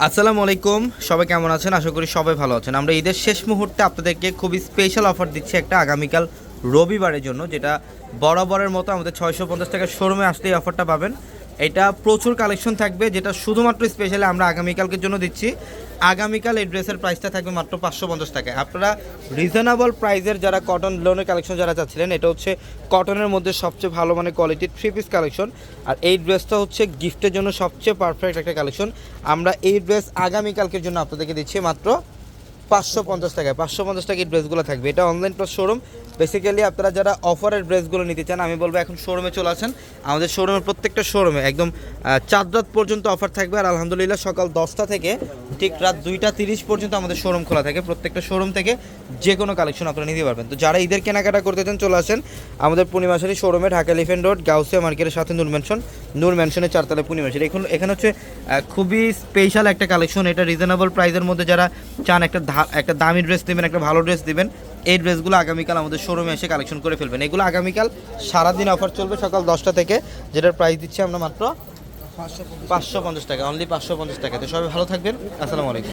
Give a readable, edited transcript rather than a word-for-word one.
আসসালামু আলাইকুম, সবাই কেমন আছেন? আশা করি সবাই ভালো আছেন। আমরা ঈদের শেষ মুহূর্তে আপনাদেরকে খুবই স্পেশাল অফার দিচ্ছি একটা আগামীকাল রবিবারের জন্য, যেটা বরাবরের মতো আমাদের 650 টাকা শোরুমে আসলে এই অফারটা পাবেন। এটা প্রচুর কালেকশন থাকবে, যেটা শুধুমাত্র স্পেশালি আমরা আগামীকালকের জন্য দিচ্ছি। আগামীকাল এই ড্রেসের প্রাইসটা থাকবে মাত্র 550 টাকায়। আপনারা রিজনেবল প্রাইসের যারা কটন লোনের কালেকশন যারা চাচ্ছিলেন, এটা হচ্ছে কটনের মধ্যে সবচেয়ে ভালো মানে কোয়ালিটির 3 পিস কালেকশন। আর এই ড্রেসটা হচ্ছে গিফটের জন্য সবচেয়ে পারফেক্ট একটা কালেকশন। আমরা এই ড্রেস আগামীকালকের জন্য আপনাদেরকে দিচ্ছি মাত্র 550 টাকায়। 550 টাকায় ড্রেসগুলো থাকবে। এটা অনলাইন প্লাস শোরুম। বেসিক্যালি আপনারা যারা অফারের ড্রেসগুলো নিতে চান, আমি বলবো এখন শোরুমে চলে আসেন। আমাদের শোরুমের প্রত্যেকটা শোরুমে একদম চাঁদ রাত পর্যন্ত অফার থাকবে। আর আলহামদুলিল্লাহ সকাল 10টা থেকে ঠিক রাত 2টা 30 পর্যন্ত আমাদের শোরুম খোলা থাকে। প্রত্যেকটা শোরুম থেকে যে কোনো কালেকশন আপনারা নিতে পারবেন। তো যারা ঈদের কেনাকাটা করতে চান চলে আসেন আমাদের পূর্ণিমাশারি শোরুমে, ঢাকা এলিফ্যান্ট রোড, গাউসিয়া মার্কেটের সাথে নূর ম্যানশনের 4তলায় পূর্ণিমাশারি। এখানে হচ্ছে খুবই স্পেশাল একটা কালেকশন। এটা রিজনেবল প্রাইসের মধ্যে যারা চান একটা দামি ড্রেস দিবেন, একটা ভালো ড্রেস দিবেন, এই ড্রেসগুলো আগামীকাল আমাদের শোরুমে এসে কালেকশন করে ফেলবেন। এগুলো আগামীকাল সারাদিন অফার চলবে সকাল 10টা থেকে, যেটার প্রাইস দিচ্ছি আমরা মাত্র 550 টাকা, অনলি 550 টাকা। তো সবাই ভালো থাকবেন। আসসালামু আলাইকুম।